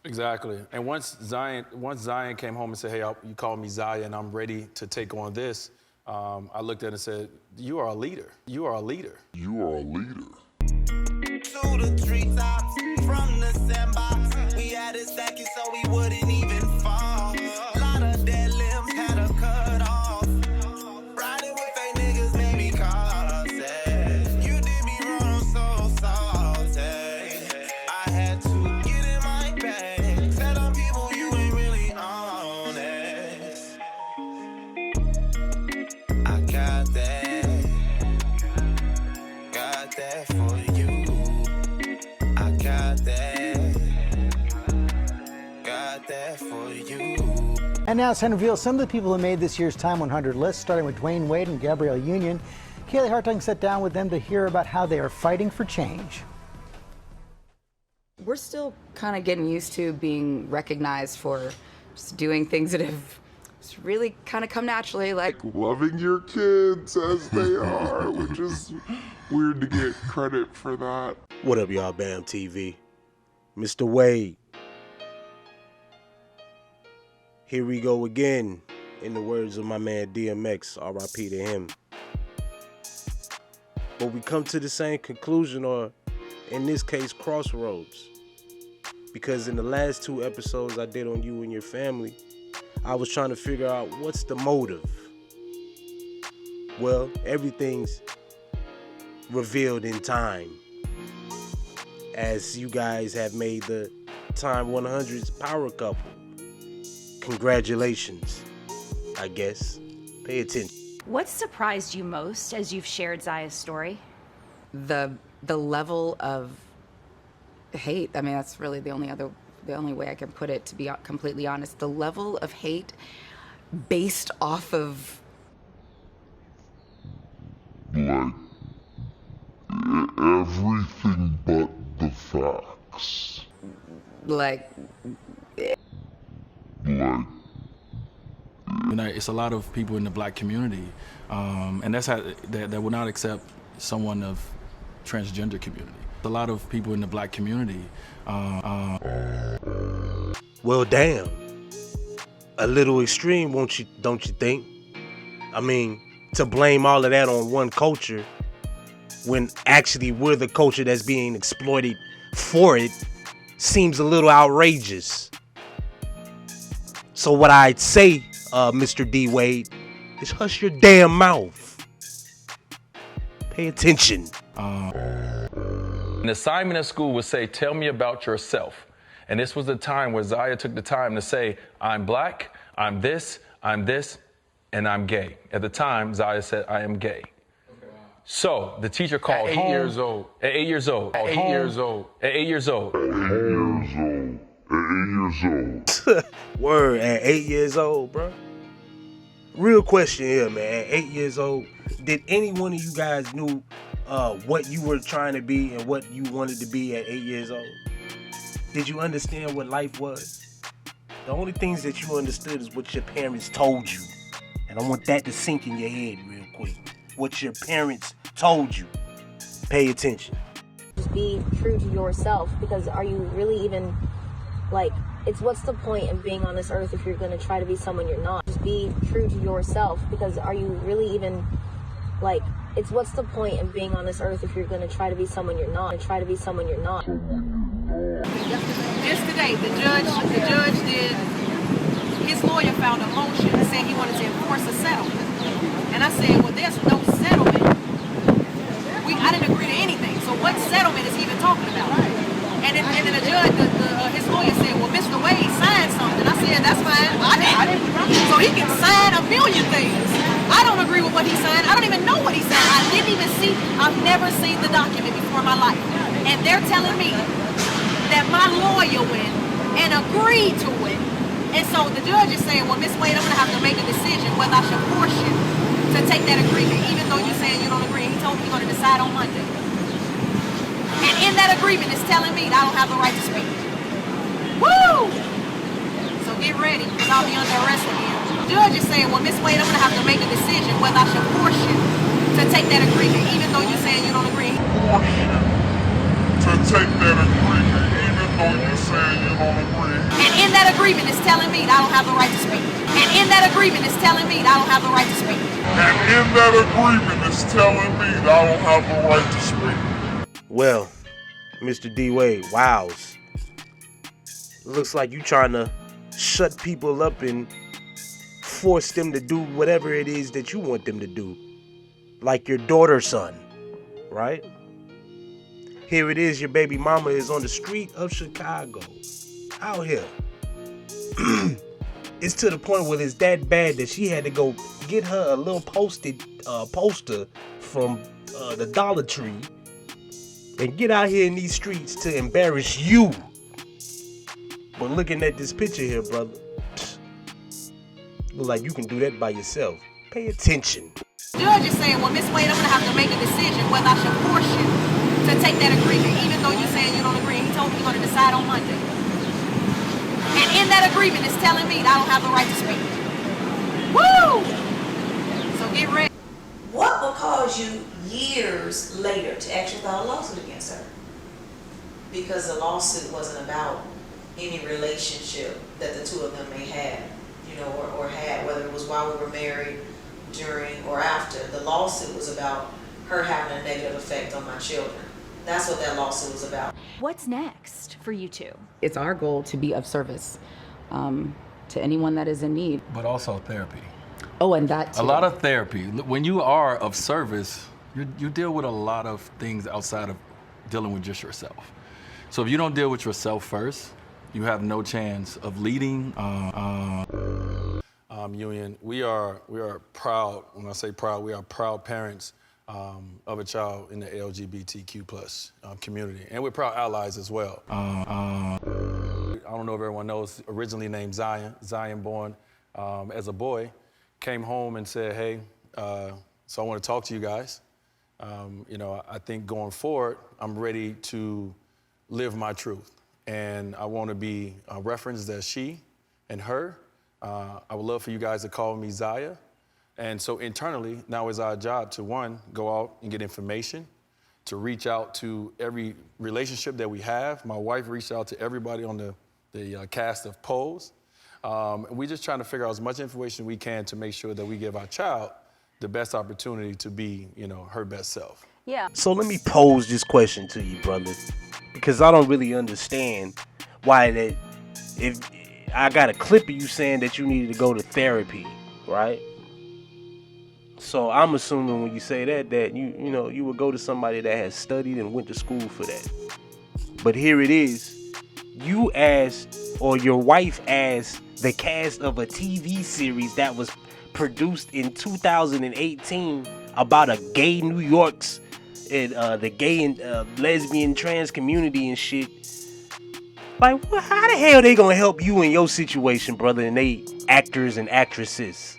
Exactly. And once Zion came home and said, hey, you call me Zion, and I'm ready to take on this, I looked at it and said, you are a leader. You are a leader. You are a leader. To the treetops, from the sandbox, we had it stacking so we wouldn't even fall. A lot of dead limbs had to cut off. Riding with fake niggas made me cautious. You did me wrong, so salty. I had to get in my bag. Tell them people you ain't really honest. I got that for you. I got that for you. And now it's time to reveal some of the people who made this year's Time 100 list, starting with Dwayne Wade and Gabrielle Union. Kaylee Hartung sat down with them to hear about how they are fighting for change. We're still kind of getting used to being recognized for just doing things that have just really kind of come naturally, like Loving your kids as they are, which is weird to get credit for that. What up, y'all? BAM TV. Mr. Wade. Here we go again. In the words of my man DMX, RIP to him. But we come to the same conclusion, or in this case, crossroads. Because in the last 2 episodes I did on you and your family, I was trying to figure out what's the motive. Well, everything's revealed in time, as you guys have made the Time 100's power couple. Congratulations, I guess. Pay attention. What surprised you most as you've shared Zaya's story? the level of hate. I mean, that's really the only way I can put it, to be completely honest. The level of hate based off of Like, everything but the facts. like It's a lot of people in the black community, and that's how that will not accept someone of transgender community. A lot of people in the black community. Well, damn. A little extreme, don't you think? I mean, to blame all of that on one culture when actually we're the culture that's being exploited for it seems a little outrageous. So what I'd say, Mr. D. Wade, is hush your damn mouth. Pay attention. An assignment at school would say, tell me about yourself. And this was the time where Zaya took the time to say, I'm black, I'm this, and I'm gay. At the time, Zaya said, I am gay. So the teacher called At 8 home. years old. At 8 years old. At 8 years old. At 8 years old. Word, at 8 years old, bro. Real question here, man. At 8 years old, did any one of you guys knew what you were trying to be and what you wanted to be at 8 years old? Did you understand what life was? The only things that you understood is what your parents told you. And I want that to sink in your head real quick. What your parents told you. Pay attention. Just be true to yourself, because are you really even, like, it's what's the point of being on this earth if you're going to try to be someone you're not? Just be true to yourself, because are you really even, like, it's what's the point of being on this earth if you're going to try to be someone you're not, Just today, the judge did, his lawyer found a motion and said he wanted to enforce a settlement. And I said, well, there's no settlement. I didn't agree to anything. So what settlement is he even talking about? And then the judge, his lawyer said, well, Mr. Wade signed something. I said, that's fine. I didn't. So he can sign a million things. I don't agree with what he signed. I don't even know what he signed. I've never seen the document before in my life. And they're telling me that my lawyer went and agreed to it. And so the judge is saying, well, Ms. Wade, I'm going to have to make a decision whether I should force you to take that agreement, even though you're saying you don't agree. He told me he's going to decide on Monday. And in that agreement, it's telling me that I don't have the right to speak. Woo! So get ready, because I'll be under arrest again. The judge is saying, well, Ms. Wade, I'm going to have to make a decision whether I should force you to take that agreement, even though you're saying you don't agree. To take that agreement, even though you're saying you don't agree. agreement is telling me that I don't have the right to speak. And in that agreement is telling me that I don't have the right to speak. And in that agreement is telling me that I don't have the right to speak. Well, Mr. D. Wade, wows. Looks like you trying to shut people up and force them to do whatever it is that you want them to do. Like your daughter's son, right? Here it is, your baby mama is on the street of Chicago, out here. It's to the point where it's that bad that she had to go get her a little poster from the Dollar Tree and get out here in these streets to embarrass you. But looking at this picture here, brother, look like you can do that by yourself. Pay attention. Judge is saying, well, Miss Wade, I'm going to have to make a decision whether I should force you to take that agreement, even though you're saying you don't agree. He told me he's going to decide on Monday. And in that agreement is telling me that I don't have the right to speak. Woo! So get ready. What will cause you years later to actually file a lawsuit against her? Because the lawsuit wasn't about any relationship that the two of them may have, you know, or had, whether it was while we were married, during, or after. The lawsuit was about her having a negative effect on my children. That's what that lawsuit was about. What's next for you two? It's our goal to be of service to anyone that is in need. But also therapy. Oh, and that too. A lot of therapy. When you are of service, you deal with a lot of things outside of dealing with just yourself. So if you don't deal with yourself first, you have no chance of leading. Union, we are proud. When I say proud, we are proud parents of a child in the LGBTQ plus community, and we're proud allies as well. I don't know if everyone knows. Originally named Zion born as a boy, came home and said, "Hey, so I want to talk to you guys. You know, I think going forward, I'm ready to live my truth, and I want to be referenced as she and her. I would love for you guys to call me Zaya." And so internally, now is our job to, one, go out and get information, to reach out to every relationship that we have. My wife reached out to everybody on the cast of Pose. And we're just trying to figure out as much information we can to make sure that we give our child the best opportunity to be, you know, her best self. Yeah. So let me pose this question to you, brother, because I don't really understand why that, if I got a clip of you saying that you needed to go to therapy, right? So I'm assuming when you say that you know, you would go to somebody that has studied and went to school for that. But here it is. You asked, or your wife asked, the cast of a TV series that was produced in 2018 about a gay New York's and the gay and lesbian trans community and shit. Like, how the hell they gonna help you in your situation, brother, and they actors and actresses?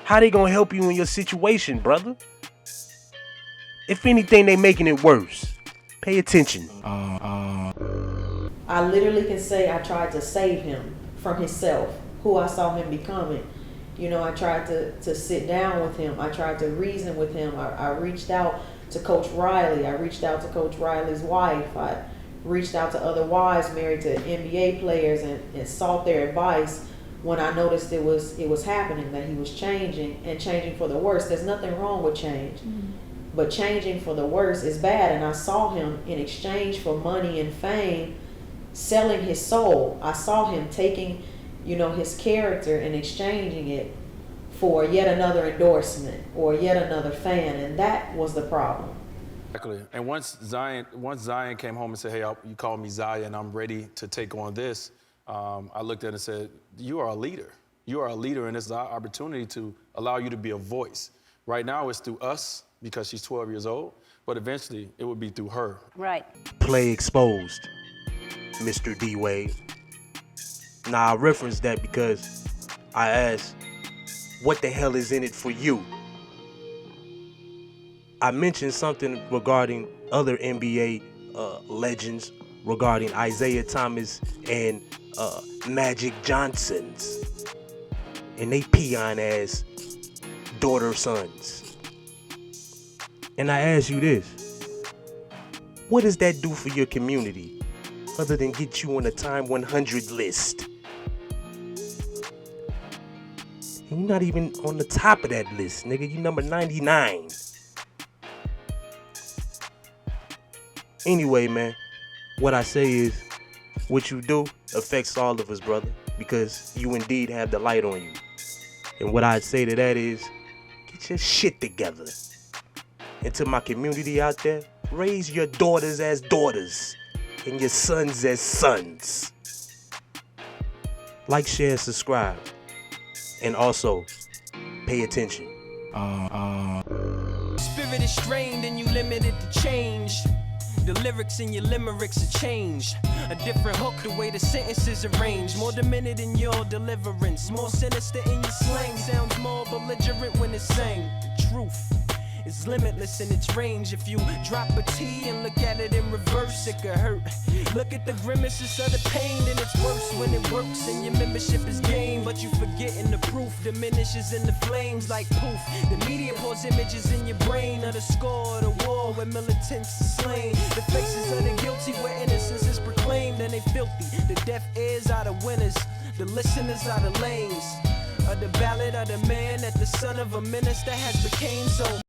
How they gonna help you in your situation, brother? If anything, they making it worse. Pay attention. I literally can say I tried to save him from himself, who I saw him becoming. You know, I tried to sit down with him. I tried to reason with him. I reached out to Coach Riley. I reached out to Coach Riley's wife. I reached out to other wives married to NBA players and sought their advice when I noticed it was happening, that he was changing and changing for the worse. There's nothing wrong with change, but changing for the worse is bad. And I saw him in exchange for money and fame selling his soul. I saw him taking, you know, his character and exchanging it for yet another endorsement or yet another fan, and that was the problem. Exactly. And once Zion came home and said, "Hey, you call me Zaya, and I'm ready to take on this," I looked at it and said, "You are a leader. You are a leader, and this is our opportunity to allow you to be a voice. Right now, it's through us because she's 12 years old, but eventually, it would be through her." Right. Play exposed, Mr. D. Wade. Now, I referenced that because I asked, what the hell is in it for you? I mentioned something regarding other NBA legends, regarding Isaiah Thomas and Magic Johnson's and they peon ass daughter sons. And I ask you this, what does that do for your community? other than get you on the Time 100 list. And you're not even on the top of that list, nigga. You number 99. Anyway, man, what I say is, what you do affects all of us, brother, because you indeed have the light on you. And what I'd say to that is, get your shit together. And to my community out there, raise your daughters as daughters and your sons as sons. Like, share, subscribe. And also, pay attention. Spirit is strained and you limited to change. The lyrics in your limericks are changed. A different hook, the way the sentences arranged. More demented in your deliverance, more sinister in your slang. Sounds more belligerent when it's sang. The truth is limitless in its range. If you drop a T and look at it in reverse, it could hurt. Look at the grimaces of the pain, and it's worse when it works and your membership is gained. But you forgetting the proof diminishes in the flames like poof. The media pours images in your brain of the score of the war where militants are slain. The faces of the guilty where innocence is proclaimed, and they filthy. The deaf ears are the winners, the listeners are the lames. Of the ballad of the man that the son of a minister has became so.